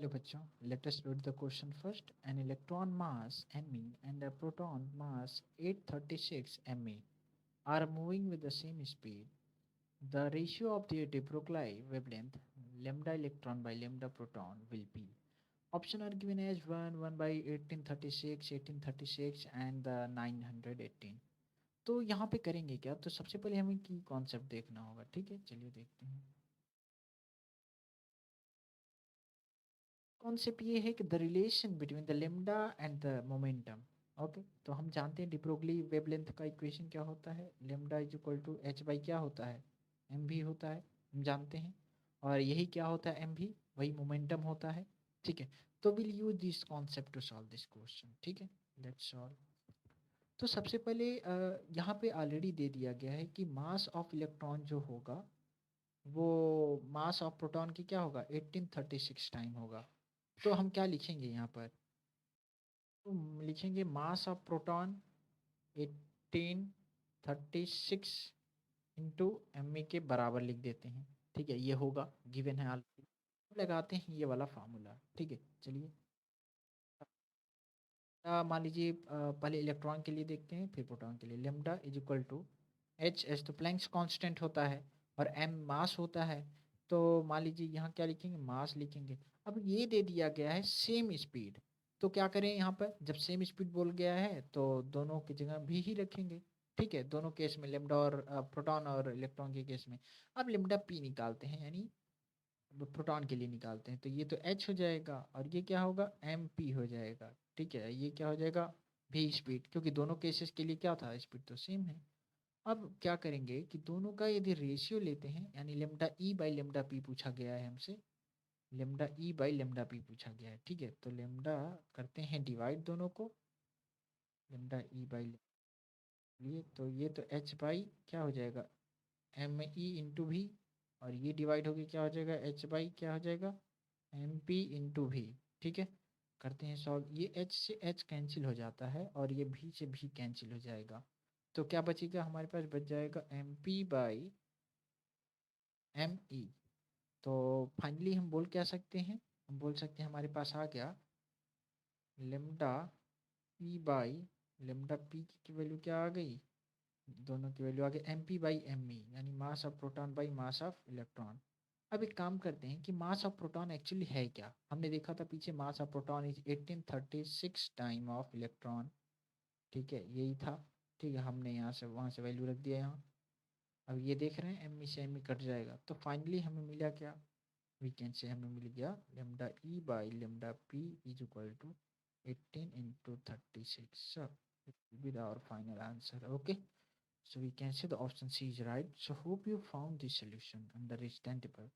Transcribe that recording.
Hello बच्चों, let us read the question first. An electron mass me and a proton mass 836 me are moving with the same speed. The ratio of the de Broglie wavelength lambda electron by lambda proton will be. Option are given as 1 by 1836, 1836 and the 918. तो यहाँ पे करेंगे क्या? तो सबसे पहले हमें की कॉन्सेप्ट देखना होगा. ठीक है, चलिए देखते हैं. कॉन्सेप्ट ये है कि the relation between the lambda and the momentum. Okay, तो हम जानते हैं डिब्रोगली वेवलेंथ का इक्वेशन क्या होता है. Lambda is equal to H by क्या होता है, एम भी होता है, हम जानते हैं. और यही क्या होता है, एम भी वही मोमेंटम होता है. ठीक है, तो will use this concept to solve this question. ठीक है, लेट्स सॉल्व. तो सबसे पहले यहाँ पे ऑलरेडी दे दिया गया है कि मास ऑफ इलेक्ट्रॉन जो होगा वो मास ऑफ प्रोटॉन की क्या होगा, 1836 टाइम होगा. तो हम क्या लिखेंगे यहाँ पर, तो लिखेंगे mass of proton 1836 into M के बराबर लिख देते हैं. ठीक है, ये होगा गिवन है ऑलरेडी. लगाते हैं ये वाला फार्मूला. ठीक है, चलिए. मान लीजिए पहले इलेक्ट्रॉन के लिए देखते हैं फिर प्रोटॉन के लिए. Lambda is equal to H, H तो प्लैंक्स कांस्टेंट होता है और एम मास होता है. तो मान लीजिए यहाँ क्या लिखेंगे, मास लिखेंगे. अब ये दे दिया गया है सेम स्पीड, तो क्या करें यहाँ पर, जब सेम स्पीड बोल गया है तो दोनों की जगह भी ही रखेंगे. ठीक है, दोनों केस में लेमडा और प्रोटॉन और इलेक्ट्रॉन के केस में. अब लेमडा पी निकालते हैं, यानी प्रोटॉन के लिए निकालते हैं. तो ये तो एच हो जाएगा और ये क्या होगा, एम पी हो जाएगा. ठीक है, ये क्या हो जाएगा, भी स्पीड, क्योंकि दोनों केसेस के लिए क्या था, स्पीड तो सेम है. अब क्या करेंगे कि दोनों का यदि रेशियो लेते हैं, यानी lambda E by lambda P पूछा गया है हमसे. Lambda E by lambda P पूछा गया है. ठीक है, तो लेमडा करते हैं डिवाइड दोनों को. लेमडा ई बाई लिए तो ये तो एच बाई क्या हो जाएगा, एम ई इंटू भी. और ये डिवाइड होके क्या हो जाएगा, एच बाई क्या हो जाएगा, एम पी इंटू भी. ठीक है, करते हैं सॉल्व. ये एच से एच कैंसिल हो जाता है और ये भी से भी कैंसिल हो जाएगा. तो क्या बचेगा, हमारे पास बच जाएगा M P by M E. तो फाइनली हम बोल क्या सकते हैं, हम बोल सकते हैं हमारे पास आ गया lambda p by lambda p की वैल्यू क्या आ गई, दोनों की वैल्यू आ गई m P by M e, यानी mass of proton by mass of electron. अब एक काम करते हैं कि मास ऑफ प्रोटॉन एक्चुअली है क्या. हमने देखा था पीछे मास of proton is 1836 time of electron. ठीक है, यही था. ठीक है, हमने यहाँ से वहाँ से वैल्यू रख दिया यहाँ. अब ये देख रहे हैं एम ई से एम ई कट जाएगा. तो फाइनली हमें मिला क्या, वीकेंड से हमें मिल गया lambda E by lambda P is equal to 18 into 36. So it will be our final answer. Okay, so we can say the option C is right. So hope you found this solution understandable.